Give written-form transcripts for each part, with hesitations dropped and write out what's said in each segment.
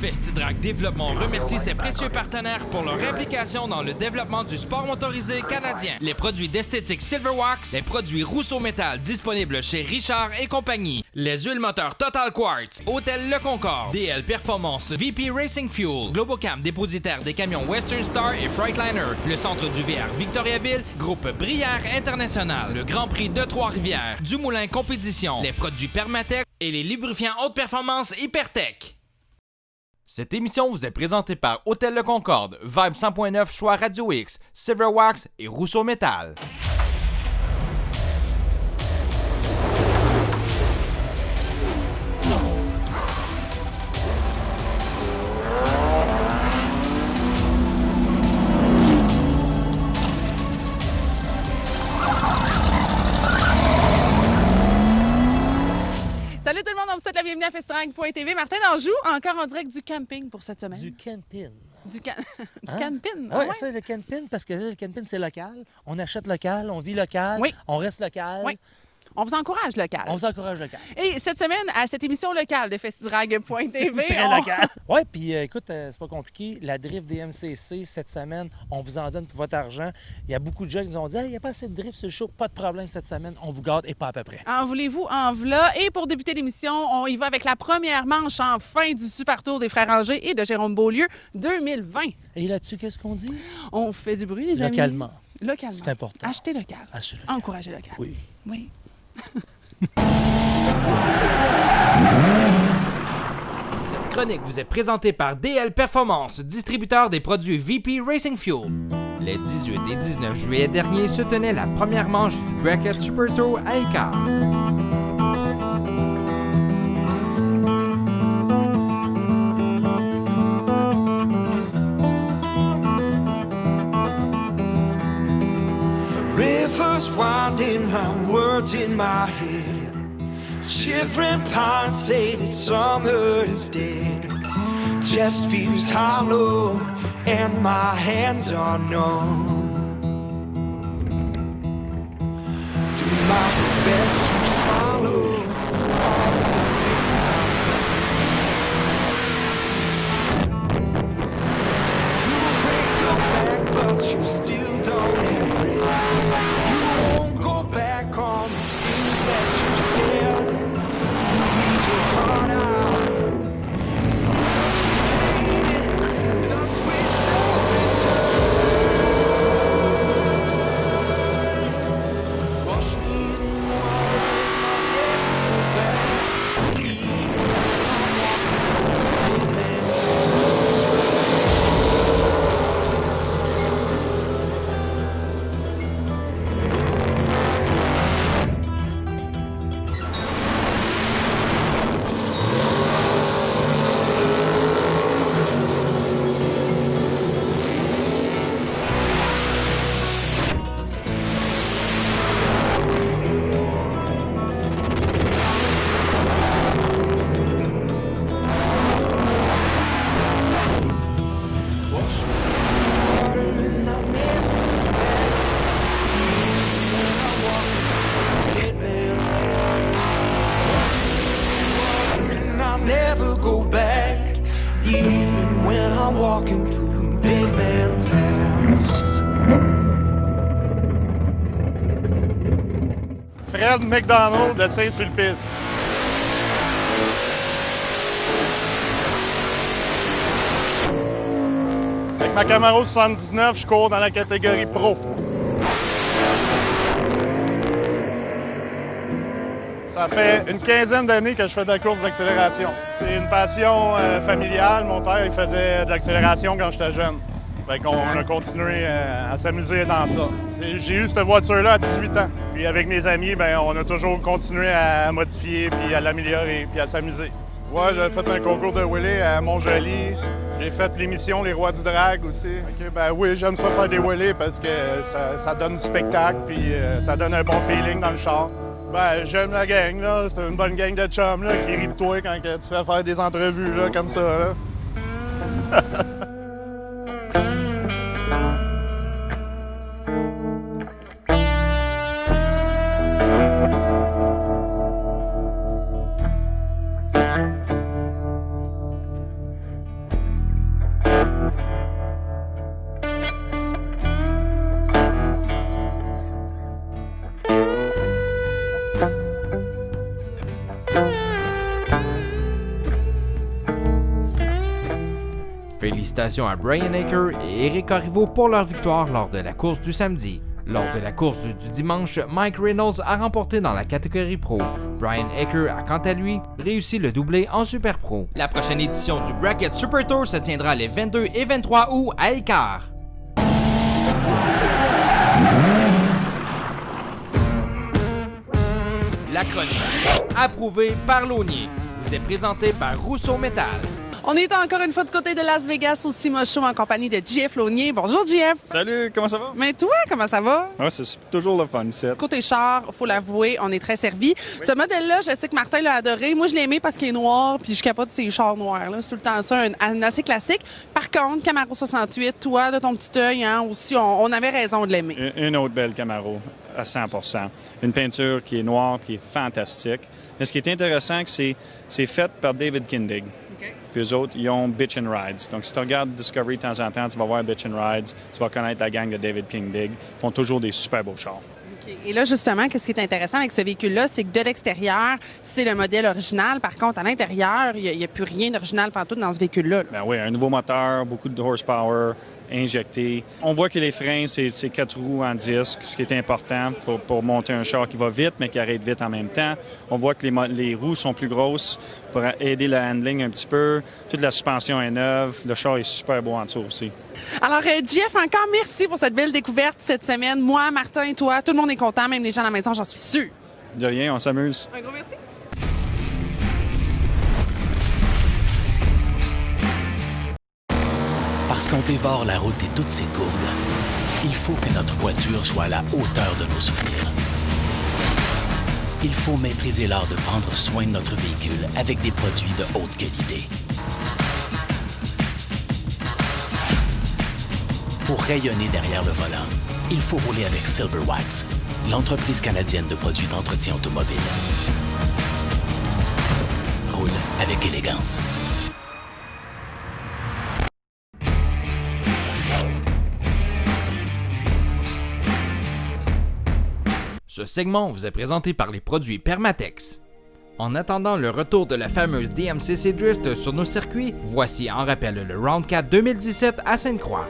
Festidrag Développement remercie ses précieux partenaires pour leur implication dans le développement du sport motorisé canadien. Les produits d'esthétique Silverwax, les produits Rousseau Métal disponibles chez Richard et compagnie, les huiles moteurs Total Quartz, Hôtel Le Concorde, DL Performance, VP Racing Fuel, Globocam dépositaire des camions Western Star et Freightliner, le centre du VR Victoriaville, groupe Brière International, le Grand Prix de Trois-Rivières, Dumoulin Compétition, les produits Permatech et les lubrifiants haute performance Hypertech. Cette émission vous est présentée par Hôtel Le Concorde, Vibe 100.9 Choix Radio X, Silverwax et Rousseau Métal. Salut tout le monde, on vous souhaite la bienvenue à Festidrag.tv. Martin Danjou, encore en direct du camping pour cette semaine. Du camping. Du Hein? camping? Oui, ça, le camping, parce que le camping, c'est local. On achète local, on vit local, Oui. on reste local. Oui. On vous encourage local. On vous encourage local. Et cette semaine, à cette émission locale de Festidrag.tv, Très local. Oui, puis écoute, c'est pas compliqué. La drift des MCC, cette semaine, on vous en donne pour votre argent. Il y a beaucoup de gens qui nous ont dit « il n'y a pas assez de drift sur le show. » Pas de problème cette semaine. On vous garde et pas à peu près. En voulez-vous, en v'là. Et pour débuter l'émission, on y va avec la première manche en fin du Super Tour des Frères Angers et de Jérôme Beaulieu 2020. Et là-dessus, qu'est-ce qu'on dit? On fait du bruit, les amis. Localement. Localement. C'est important. Achetez local. Achetez local. Encouragez local. Oui. Oui. Cette chronique vous est présentée par DL Performance, distributeur des produits VP Racing Fuel. Les 18 et 19 juillet dernier se tenait la première manche du Bracket Super Tour à Écart. Rivers winding round words in my head. Shivering pines say that summer is dead. Chest feels hollow and my hands are numb. Do my best to swallow all the things I've done. You break your back but you still don't have it. You won't go back on the things that you said. You leave your heart out. Just wish that return. Wash me in never go back, even when I'm walking through dead man paths. Fred McDonald de Saint-Sulpice. Avec ma Camaro 79, je cours dans la catégorie Pro. Ça fait une quinzaine d'années que je fais de la course d'accélération. C'est une passion familiale. Mon père, il faisait de l'accélération quand j'étais jeune. Fait qu'on a continué à s'amuser dans ça. J'ai eu cette voiture-là à 18 ans. Puis avec mes amis, ben, on a toujours continué à modifier, puis à l'améliorer, puis à s'amuser. Ouais, j'ai fait un concours de wheelie à Montjoly. J'ai fait l'émission Les Rois du Drag aussi. Okay, ben oui, j'aime ça faire des wheelies parce que ça donne du spectacle, puis ça donne un bon feeling dans le char. Ben, j'aime la gang, là. C'est une bonne gang de chums, là, qui rit de toi quand tu fais faire des entrevues, là, comme ça, là. Félicitations à Brian Aker et Eric Corriveau pour leur victoire lors de la course du samedi. Lors de la course du dimanche, Mike Reynolds a remporté dans la catégorie Pro. Brian Aker a quant à lui réussi le doublé en Super Pro. La prochaine édition du Bracket Super Tour se tiendra les 22 et 23 août à Écart. La chronique, approuvée par Launier, vous est présentée par Rousseau Métal. On est encore une fois du côté de Las Vegas au Cima Show en compagnie de JF Launier. Bonjour JF. Salut, comment ça va? Mais toi, comment ça va? Ouais, c'est toujours le fun, c'est. Côté char, faut l'avouer, on est très servi. Ce modèle-là, je sais que Martin l'a adoré. Moi, je l'ai aimé parce qu'il est noir, puis je capote ces chars noirs. Là. C'est tout le temps ça, un assez classique. Par contre, Camaro 68, toi, de ton petit œil, hein, aussi, on avait raison de l'aimer. Une autre belle Camaro, à 100%. Une peinture qui est noire, qui est fantastique. Mais ce qui est intéressant, c'est fait par David Kindig. Puis eux autres, ils ont Bitch and Rides. Donc, si tu regardes Discovery de temps en temps, tu vas voir Bitch and Rides, tu vas connaître la gang de David Kindig. Ils font toujours des super beaux chars. Okay. Et là, justement, qu'est-ce qui est intéressant avec ce véhicule-là, c'est que de l'extérieur, c'est le modèle original. Par contre, à l'intérieur, il n'y a plus rien d'original pantoute dans ce véhicule-là. Ben oui, un nouveau moteur, beaucoup de horsepower injecté. On voit que les freins, c'est 4 roues en disque, ce qui est important pour monter un char qui va vite, mais qui arrête vite en même temps. On voit que les roues sont plus grosses pour aider le handling un petit peu. Toute la suspension est neuve. Le char est super beau en dessous aussi. Alors, Jeff, encore merci pour cette belle découverte cette semaine. Moi, Martin, toi, tout le monde est content, même les gens à la maison, j'en suis sûre. De rien, on s'amuse. Un gros merci. Parce qu'on dévore la route et toutes ses courbes, il faut que notre voiture soit à la hauteur de nos souvenirs. Il faut maîtriser l'art de prendre soin de notre véhicule avec des produits de haute qualité. Pour rayonner derrière le volant, il faut rouler avec Silver Wax, l'entreprise canadienne de produits d'entretien automobile. Roule avec élégance. Ce segment vous est présenté par les produits Permatex. En attendant le retour de la fameuse DMCC Drift sur nos circuits, voici en rappel le Round 4 2017 à Sainte-Croix.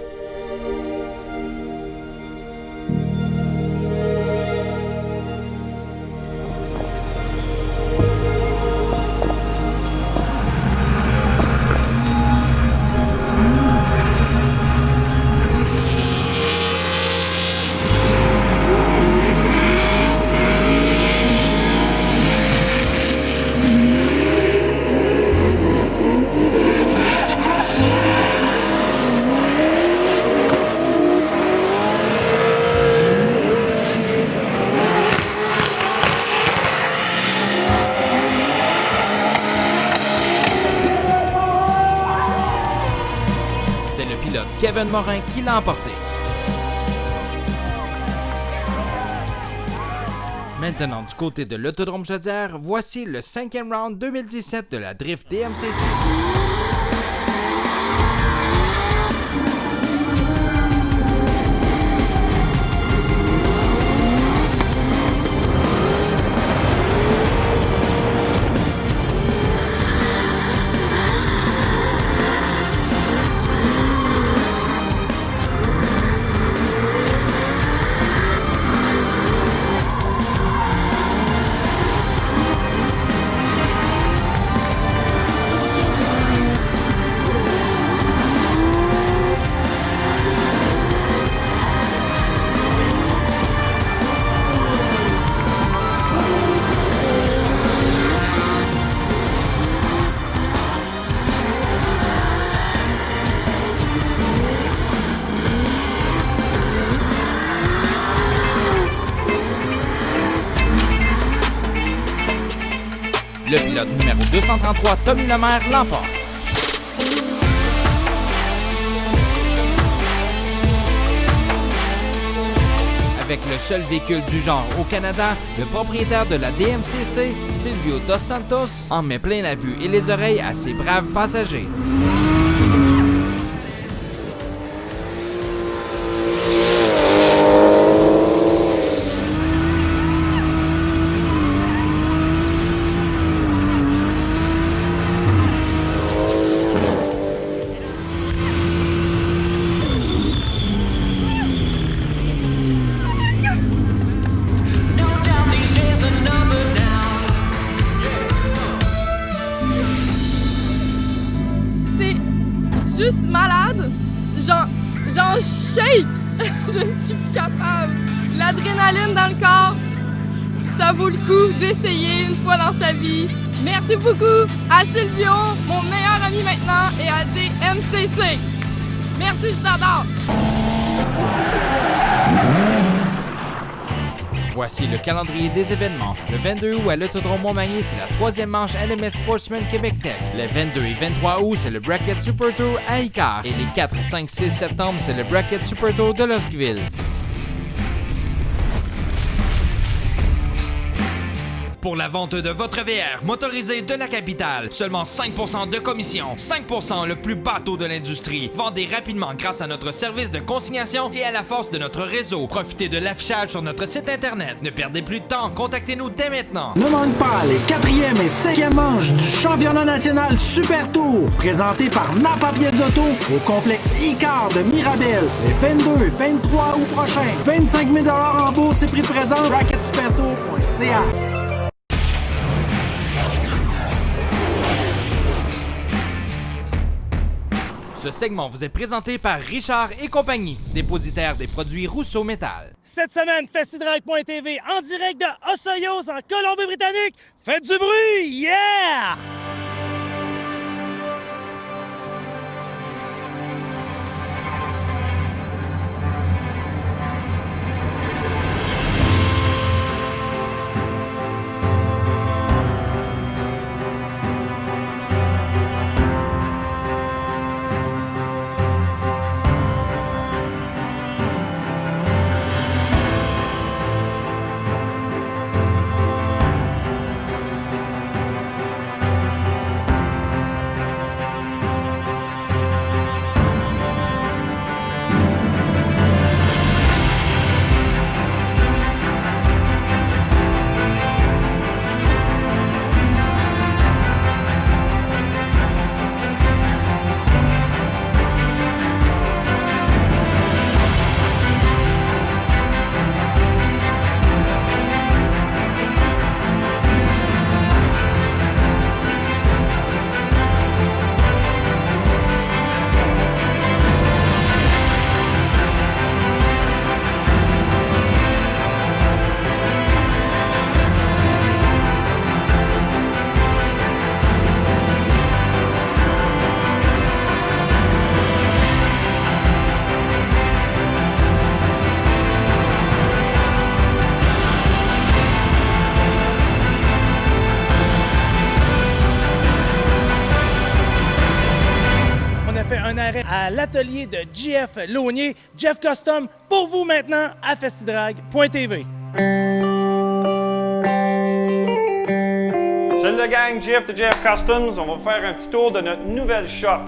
C'est le pilote Kevin Morin qui l'a emporté. Maintenant, du côté de l'Autodrome Chaudière, voici le 5e round 2017 de la Drift DMCC. Le pilote numéro 233, Tommy Lemaire, l'emporte. Avec le seul véhicule du genre au Canada, le propriétaire de la DMCC, Silvio Dos Santos, en met plein la vue et les oreilles à ses braves passagers. juste malade. J'en shake. Je ne suis plus capable. L'adrénaline dans le corps, ça vaut le coup d'essayer une fois dans sa vie. Merci beaucoup à Silvio, mon meilleur ami maintenant, et à DMCC. Merci, je t'adore. Voici le calendrier des événements. Le 22 août à l'Autodrome Montmagny, c'est la 3e manche NMS Sportsman Québec Tech. Le 22 et 23 août, c'est le Bracket Super Tour à Icare. Et les 4, 5, 6 septembre, c'est le Bracket Super Tour de Losqueville. Pour la vente de votre VR motorisé de la capitale, seulement 5% de commission. 5% le plus bas taux de l'industrie. Vendez rapidement grâce à notre service de consignation et à la force de notre réseau. Profitez de l'affichage sur notre site internet. Ne perdez plus de temps, contactez-nous dès maintenant. Ne manque pas les 4e et 5e manches du championnat national Super Tour, présenté par Napa Pièces d'Auto au complexe Icare de Mirabel, les 22 et 23 août prochains. 25 000 en bourse et prix présent, bracketsupertour.ca. Ce segment vous est présenté par Richard et compagnie, dépositaire des produits Rousseau Métal. Cette semaine, Festidrag.tv en direct de Osoyoos en Colombie-Britannique. Faites du bruit! Yeah! Un arrêt à l'atelier de JF Launier, Jeff Custom, pour vous maintenant à Festidrag.tv. Salut la gang, JF de JF Customs. On va faire un petit tour de notre nouvelle shop.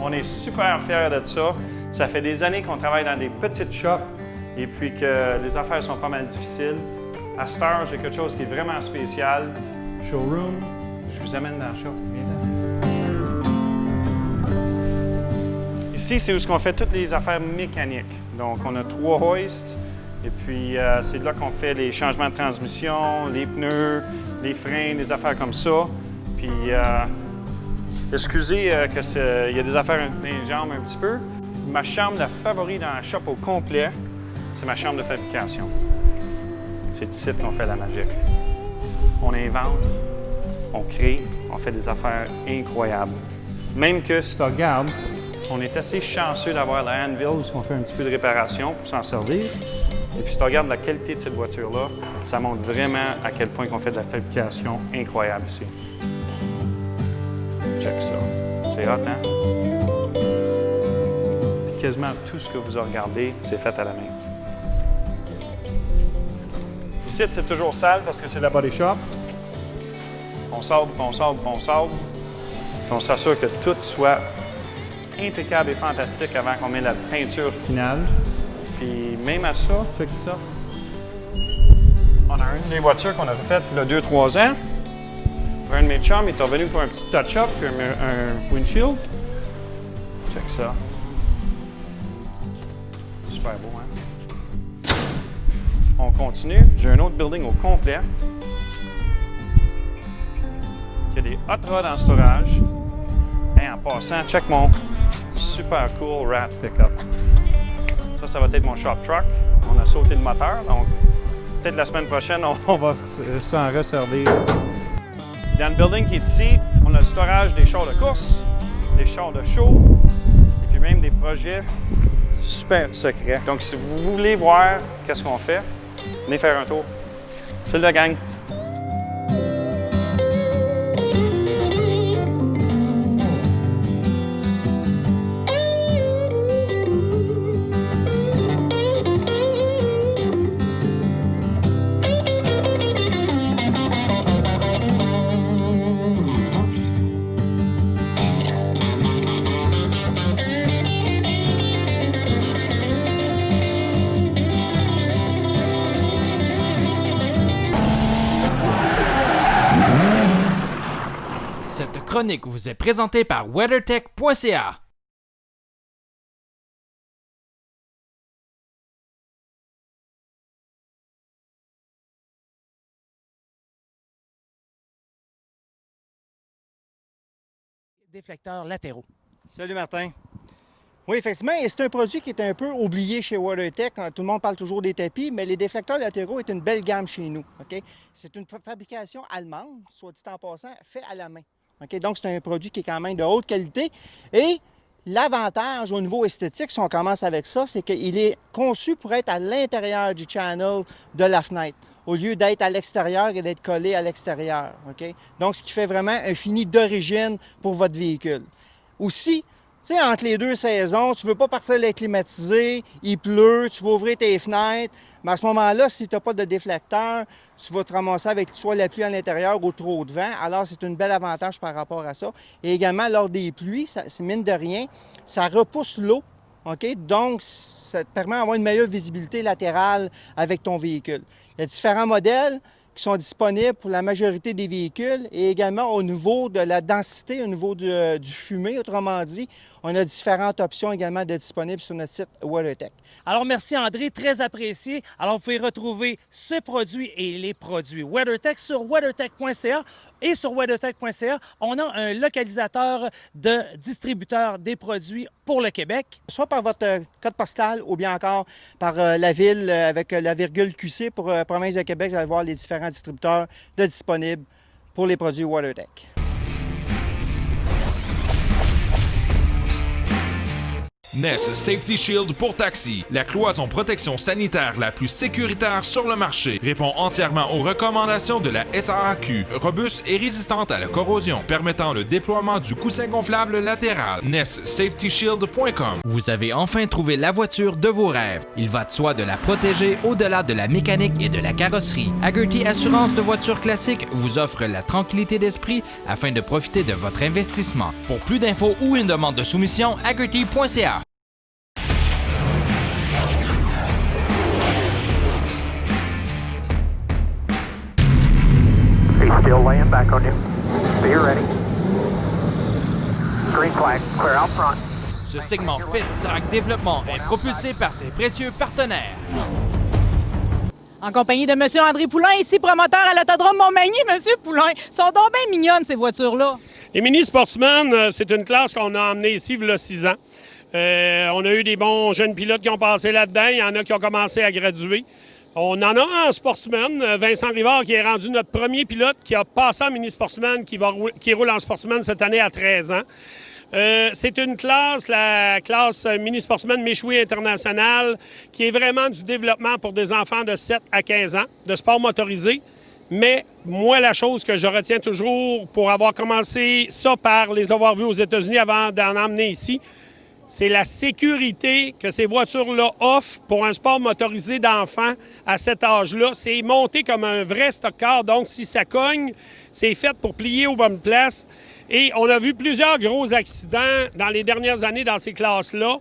On est super fiers de ça. Ça fait des années qu'on travaille dans des petites shops et puis que les affaires sont pas mal difficiles. À cette heure, j'ai quelque chose qui est vraiment spécial. Showroom. Je vous amène dans le shop. Ici, c'est où on fait toutes les affaires mécaniques. Donc, on a 3 hoists et puis c'est là qu'on fait les changements de transmission, les pneus, les freins, des affaires comme ça. Puis, excusez qu'il y a des affaires dans les jambes un petit peu. Ma chambre la favorite dans la shop au complet, c'est ma chambre de fabrication. C'est ici qu'on fait la magie. On invente, on crée, on fait des affaires incroyables. Même que si tu regardes, on est assez chanceux d'avoir la Anvil où on fait un petit peu de réparation pour s'en servir. Et puis si tu regardes la qualité de cette voiture-là, ça montre vraiment à quel point on fait de la fabrication incroyable ici. Check ça. C'est hot, hein? Quasiment tout ce que vous regardez, c'est fait à la main. Ici, c'est toujours sale parce que c'est la body shop. On sabre, on sabre, on sabre. Puis on s'assure que tout soit impeccable et fantastique avant qu'on mette la peinture finale. Puis même à ça, check ça. On a une des voitures qu'on a faites il y a 2-3 ans. Un de mes chums est revenu pour un petit touch-up puis un windshield. Check ça. Super beau, hein? On continue. J'ai un autre building au complet. Il y a des hot rods en storage. Et en passant, check mon super cool Rat Pickup. Ça va être mon shop truck. On a sauté le moteur, donc peut-être la semaine prochaine, on va s'en resservir. Dans le building qui est ici, on a le storage des chars de course, des chars de show, et puis même des projets super secrets. Donc, si vous voulez voir qu'est-ce qu'on fait, venez faire un tour. Salut la gang! Cette chronique vous est présentée par WeatherTech.ca. Déflecteurs latéraux. Salut Martin. Oui, effectivement, et c'est un produit qui est un peu oublié chez WeatherTech. Tout le monde parle toujours des tapis, mais les déflecteurs latéraux est une belle gamme chez nous. OK? C'est une fabrication allemande, soit dit en passant, fait à la main. OK? Donc, c'est un produit qui est quand même de haute qualité. Et l'avantage au niveau esthétique, si on commence avec ça, c'est qu'il est conçu pour être à l'intérieur du channel de la fenêtre, au lieu d'être à l'extérieur et d'être collé à l'extérieur. OK? Donc, ce qui fait vraiment un fini d'origine pour votre véhicule. Aussi, tu sais, entre les deux saisons, tu ne veux pas partir l'air climatisé, il pleut, tu vas ouvrir tes fenêtres, mais à ce moment-là, si tu n'as pas de déflecteur, tu vas te ramasser avec soit la pluie à l'intérieur ou trop de vent. Alors, c'est un bel avantage par rapport à ça. Et également, lors des pluies, c'est mine de rien, ça repousse l'eau. OK? Donc, ça te permet d'avoir une meilleure visibilité latérale avec ton véhicule. Il y a différents modèles qui sont disponibles pour la majorité des véhicules et également au niveau de la densité, au niveau du fumé, autrement dit, on a différentes options également de disponibles sur notre site WeatherTech. Alors, merci André, très apprécié. Alors, vous pouvez retrouver ce produit et les produits WeatherTech sur WeatherTech.ca. Et sur WeatherTech.ca, on a un localisateur de distributeur des produits pour le Québec. Soit par votre code postal ou bien encore par la ville avec la virgule QC pour province de Québec, vous allez voir les différents distributeurs de disponibles pour les produits WeatherTech. Ness Safety Shield pour taxi, la cloison protection sanitaire la plus sécuritaire sur le marché, répond entièrement aux recommandations de la SAAQ, robuste et résistante à la corrosion, permettant le déploiement du coussin gonflable latéral. NessSafetyShield.com. Vous avez enfin trouvé la voiture de vos rêves. Il va de soi de la protéger au-delà de la mécanique et de la carrosserie. Hagerty Assurance de voitures classiques vous offre la tranquillité d'esprit afin de profiter de votre investissement. Pour plus d'infos ou une demande de soumission, Hagerty.ca. Still laying back on you. Be ready. Green flag, clear out front. Ce segment Festitrack Développement est propulsé par ses précieux partenaires. En compagnie de M. André Poulain, ici promoteur à l'Autodrome Montmagny. M. Poulain, sont donc bien mignonnes ces voitures-là. Les Mini Sportsman, c'est une classe qu'on a emmenée ici il y a 6 ans. On a eu des bons jeunes pilotes qui ont passé là-dedans. Il y en a qui ont commencé à graduer. On en a un sportsman, Vincent Rivard, qui est rendu notre premier pilote qui a passé en mini-sportsman, qui roule en sportsman cette année à 13 ans. C'est une classe, la classe mini-sportsman Méchoui International, qui est vraiment du développement pour des enfants de 7 à 15 ans, de sport motorisé. Mais moi, la chose que je retiens toujours pour avoir commencé ça par les avoir vus aux États-Unis avant d'en emmener ici, c'est la sécurité que ces voitures-là offrent pour un sport motorisé d'enfants à cet âge-là. C'est monté comme un vrai stock-car, donc si ça cogne, c'est fait pour plier aux bonnes places. Et on a vu plusieurs gros accidents dans les dernières années dans ces classes-là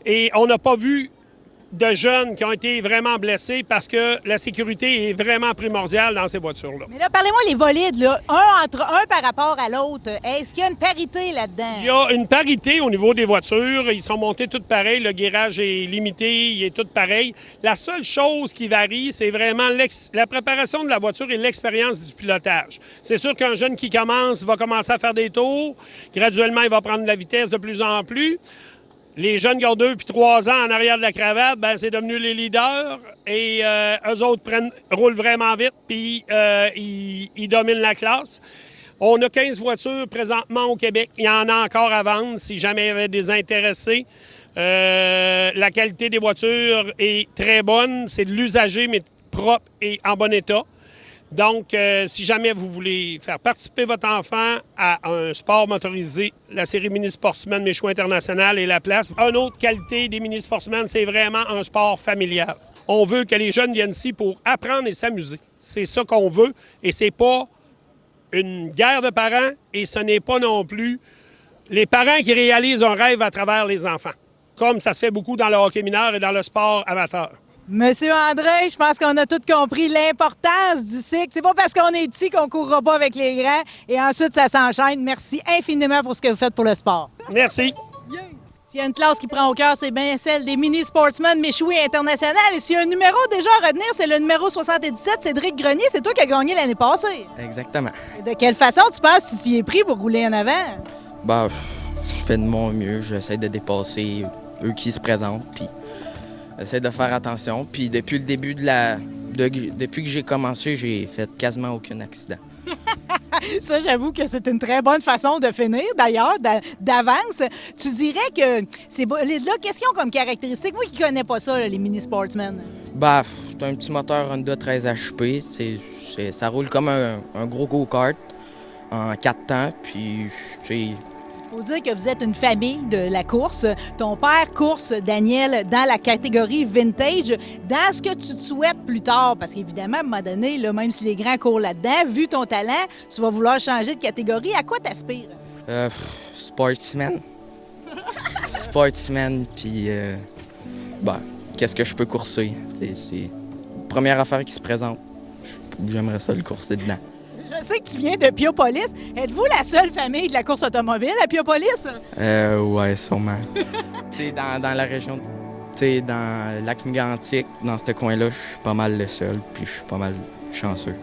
et on n'a pas vu de jeunes qui ont été vraiment blessés parce que la sécurité est vraiment primordiale dans ces voitures-là. Mais là, parlez-moi les volides, là, un par rapport à l'autre. Est-ce qu'il y a une parité là-dedans? Il y a une parité au niveau des voitures. Ils sont montés toutes pareilles. Le guérage est limité. Il est tout pareil. La seule chose qui varie, c'est vraiment la préparation de la voiture et l'expérience du pilotage. C'est sûr qu'un jeune qui commence va commencer à faire des tours. Graduellement, il va prendre de la vitesse de plus en plus. Les jeunes qui ont 2 puis 3 ans en arrière de la cravate, ben c'est devenu les leaders. Et eux autres roulent vraiment vite, puis ils dominent la classe. On a 15 voitures présentement au Québec. Il y en a encore à vendre si jamais il y avait des intéressés. La qualité des voitures est très bonne. C'est de l'usager, mais propre et en bon état. Donc, si jamais vous voulez faire participer votre enfant à un sport motorisé, la série Mini Sportsman Michoud International est la place. Une autre qualité des Mini Sportsman, c'est vraiment un sport familial. On veut que les jeunes viennent ici pour apprendre et s'amuser. C'est ça qu'on veut et c'est pas une guerre de parents et ce n'est pas non plus les parents qui réalisent un rêve à travers les enfants, comme ça se fait beaucoup dans le hockey mineur et dans le sport amateur. Monsieur André, je pense qu'on a tous compris l'importance du cycle. C'est pas parce qu'on est petit qu'on courra pas avec les grands et ensuite ça s'enchaîne. Merci infiniment pour ce que vous faites pour le sport. Merci. S'il y a une classe qui prend au cœur, c'est bien celle des Mini Sportsman Michoud International. Et s'il y a un numéro déjà à retenir, c'est le numéro 77, Cédric Grenier. C'est toi qui as gagné l'année passée. Exactement. Et de quelle façon tu penses tu s'y es pris pour rouler en avant? Bah, je fais de mon mieux. J'essaie de dépasser eux qui se présentent, puis j'essaie de faire attention. Puis depuis le début depuis que j'ai commencé, j'ai fait quasiment aucun accident. Ça, j'avoue que c'est une très bonne façon de finir, d'ailleurs, d'avance. Tu dirais que c'est là, question comme caractéristique. Moi qui connais pas ça, là, les Mini Sportsmen. Bah, c'est un petit moteur Honda 13 HP. Ça roule comme un gros go-kart en 4 temps. Puis, Faut dire que vous êtes une famille de la course. Ton père course, Daniel, dans la catégorie vintage. Dans ce que tu te souhaites plus tard, parce qu'évidemment, à un moment donné, là, même si les grands courent là-dedans, vu ton talent, tu vas vouloir changer de catégorie. À quoi t'aspires? Sportsman. Sportsman, puis qu'est-ce que je peux courser? C'est la première affaire qui se présente. J'aimerais ça le courser dedans. Je sais que tu viens de Piopolis. Êtes-vous la seule famille de la course automobile à Piopolis? Ouais, sûrement. dans la région, dans le lac Mégantic, dans ce coin-là, je suis pas mal le seul, puis je suis pas mal chanceux.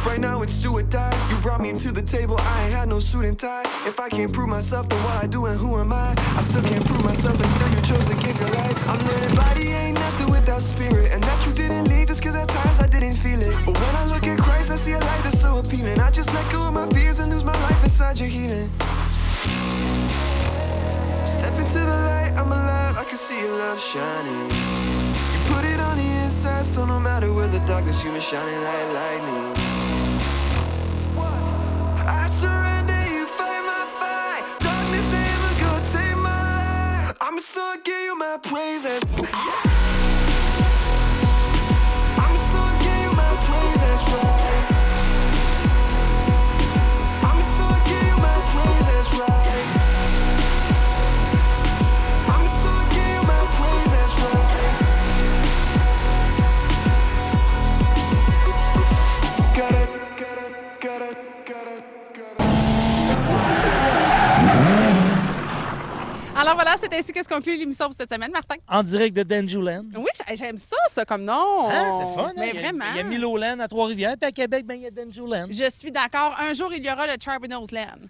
Right now it's do or die. You brought me to the table, I ain't had no suit and tie. If I can't prove myself, then what I do and who am I? I still can't prove myself and still you chose to give your life. I'm learning body ain't nothing without spirit. And that you didn't leave just cause at times I didn't feel it. But when I look at Christ, I see a light that's so appealing. I just let go of my fears and lose my life inside your healing. Step into the light, I'm alive, I can see your love shining. You put it on the inside, so no matter where the darkness, you been shining like lightning. I surrender, you fight my fight. Darkness ain't ever gonna take my life. I'm so give you my praises. I'm so give you my praise, that's right. I'm so give you my praise, that's right. I'm so give you my praise, that's right. Got it. Alors voilà, c'est ainsi que se conclut l'émission pour cette semaine, Martin. En direct de Danjouland. Oui, j'aime ça comme nom. Hein, c'est fun, hein? Mais vraiment. Il y a Miloland à Trois-Rivières, puis à Québec, il y a Danjouland. Je suis d'accord. Un jour, il y aura le Charbonneau's Land.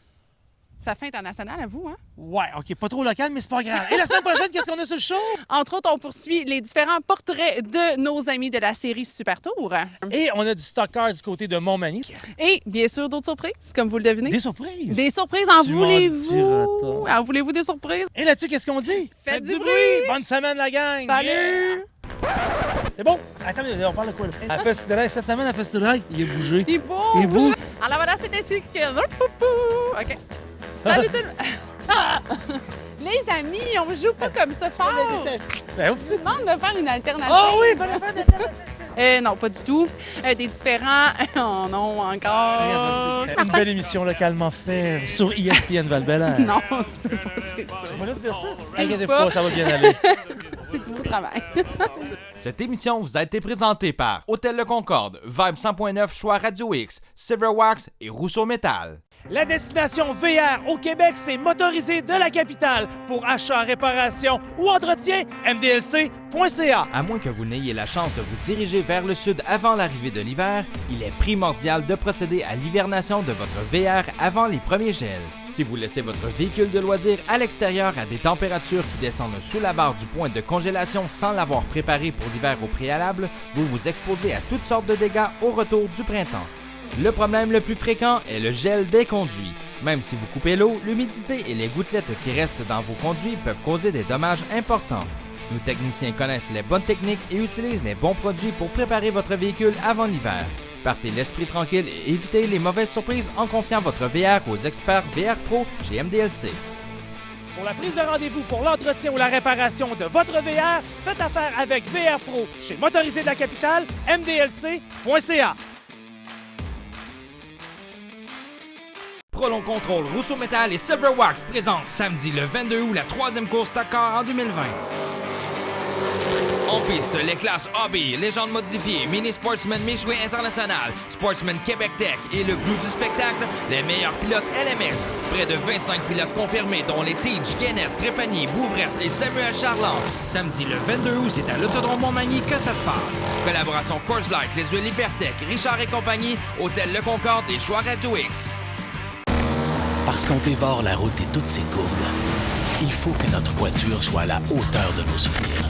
Ça fait international à vous, hein? Ouais, OK, pas trop local, mais c'est pas grave. Et la semaine prochaine, qu'est-ce qu'on a sur le show? Entre autres, on poursuit les différents portraits de nos amis de la série Super Tour. Et on a du stocker du côté de Montmagny. Et bien sûr, d'autres surprises, comme vous le devinez. Des surprises? Des surprises, en Tu voulez-vous? En voulez-vous des surprises? Et là-dessus, qu'est-ce qu'on dit? Faites du bruit! Bonne semaine, la gang! Salut! Yeah! C'est bon? Attends, on parle de quoi, là? À Festival, cette semaine, à Festival, il est bougé. Il bouge! Il bouge! Alors voilà, c'est ainsi que... OK. Salut tout le monde! Les amis, on joue pas comme ça fort! Ben, Je vous demande de faire une alternative. Oh oui, il fallait faire une alternative! Non, pas du tout. Des différents... Oh non, encore... Une belle émission localement faite sur ESPN Val-Bélair. Non, tu peux pas dire ça. Je vais dire ça. Inquiétez pas, ça va bien aller. C'est du beau travail. Cette émission vous a été présentée par Hôtel Le Concorde, Vibe 100.9 Choix Radio X, Silverwax et Rousseau Métal. La destination VR au Québec, c'est Motorisé de la capitale. Pour achat, réparation ou entretien, MDLC.com. À moins que vous n'ayez la chance de vous diriger vers le sud avant l'arrivée de l'hiver, il est primordial de procéder à l'hivernation de votre VR avant les premiers gels. Si vous laissez votre véhicule de loisir à l'extérieur à des températures qui descendent sous la barre du point de congélation sans l'avoir préparé pour l'hiver au préalable, vous vous exposez à toutes sortes de dégâts au retour du printemps. Le problème le plus fréquent est le gel des conduits. Même si vous coupez l'eau, l'humidité et les gouttelettes qui restent dans vos conduits peuvent causer des dommages importants. Nos techniciens connaissent les bonnes techniques et utilisent les bons produits pour préparer votre véhicule avant l'hiver. Partez l'esprit tranquille et évitez les mauvaises surprises en confiant votre VR aux experts VR Pro chez MDLC. Pour la prise de rendez-vous pour l'entretien ou la réparation de votre VR, faites affaire avec VR Pro chez Motorisé de la Capitale, mdlc.ca. Prolong Control, Rousseau Metal et Silver Wax présentent samedi le 22 août la 3e course Dakar en 2020. En piste, les classes Hobby, Légende modifiée, Mini Sportsman Michoui International, Sportsman Québec Tech et le clou du spectacle, les meilleurs pilotes LMS. Près de 25 pilotes confirmés, dont les Teach, Guénette, Trépanier, Bouvrette et Samuel Charland. Samedi le 22 août, c'est à l'Autodrome Montmagny que ça se passe. Collaboration Coors Light, les huiles Hypertech, Richard et compagnie, Hôtel Le Concorde et Choix Radio X. Parce qu'on dévore la route et toutes ses courbes, il faut que notre voiture soit à la hauteur de nos souvenirs.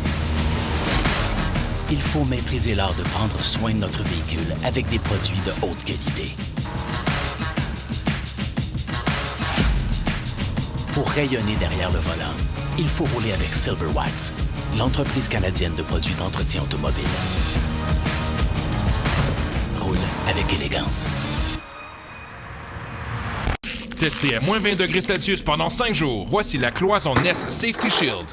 Il faut maîtriser l'art de prendre soin de notre véhicule avec des produits de haute qualité. Pour rayonner derrière le volant, il faut rouler avec Silver Wax, l'entreprise canadienne de produits d'entretien automobile. Roule avec élégance. Testé à moins 20 degrés Celsius pendant 5 jours, voici la cloison Ness Safety Shield.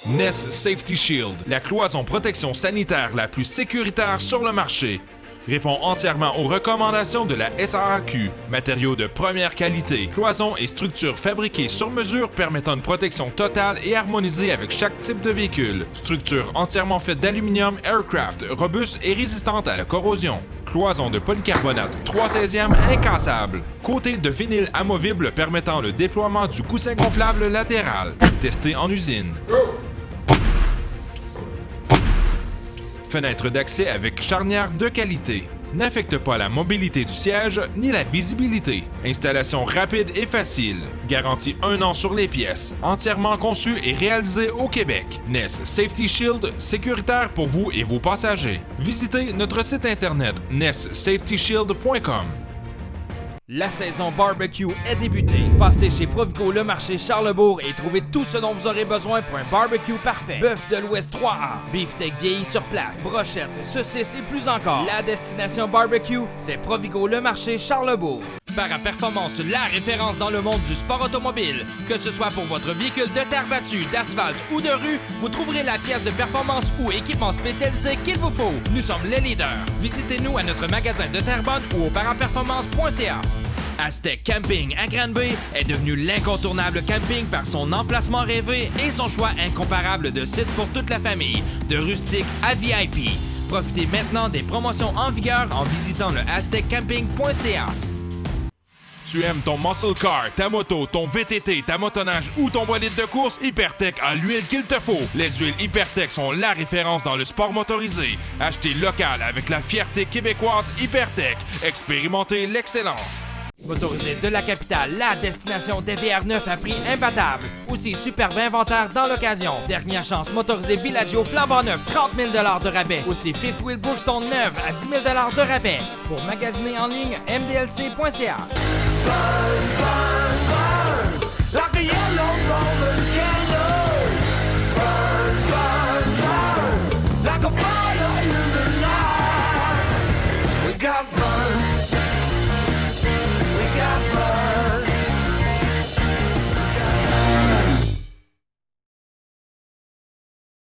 Ness Safety Shield, la cloison protection sanitaire la plus sécuritaire sur le marché. Répond entièrement aux recommandations de la SAAQ. Matériaux de première qualité, cloisons et structures fabriquées sur mesure permettant une protection totale et harmonisée avec chaque type de véhicule. Structure entièrement faite d'aluminium aircraft, robuste et résistante à la corrosion. Cloison de polycarbonate 3/16e incassable. Côté de vinyle amovible permettant le déploiement du coussin gonflable latéral. Testé en usine. Fenêtre d'accès avec charnière de qualité. N'affecte pas la mobilité du siège ni la visibilité. Installation rapide et facile. Garantie 1 an sur les pièces. Entièrement conçu et réalisé au Québec. Ness Safety Shield, sécuritaire pour vous et vos passagers. Visitez notre site internet nesssafetyshield.com. La saison barbecue est débutée. Passez chez Provigo Le Marché Charlebourg et trouvez tout ce dont vous aurez besoin pour un barbecue parfait. Bœuf de l'Ouest 3A, beefsteak vieilli sur place, brochettes, saucisses et plus encore. La destination barbecue, c'est Provigo Le Marché Charlebourg. Para-Performance, la référence dans le monde du sport automobile. Que ce soit pour votre véhicule de terre battue, d'asphalte ou de rue, vous trouverez la pièce de performance ou équipement spécialisé qu'il vous faut. Nous sommes les leaders. Visitez-nous à notre magasin de Terrebonne ou au paraperformance.ca. Aztec Camping à Granby est devenu l'incontournable camping par son emplacement rêvé et son choix incomparable de sites pour toute la famille, de rustique à VIP. Profitez maintenant des promotions en vigueur en visitant le azteccamping.ca. Tu aimes ton muscle car, ta moto, ton VTT, ta motoneige ou ton bolide de course? Hypertech a l'huile qu'il te faut. Les huiles Hypertech sont la référence dans le sport motorisé. Achetez local avec la fierté québécoise Hypertech. Expérimentez l'excellence. Motorisé de la capitale, la destination des VR neufs à prix imbattable. Aussi superbe inventaire dans l'occasion. Dernière chance motorisé Villaggio flambant neuf, 30 000 $ de rabais. Aussi Fifth Wheel Brookstone neuve à 10 000 $ de rabais. Pour magasiner en ligne, mdlc.ca.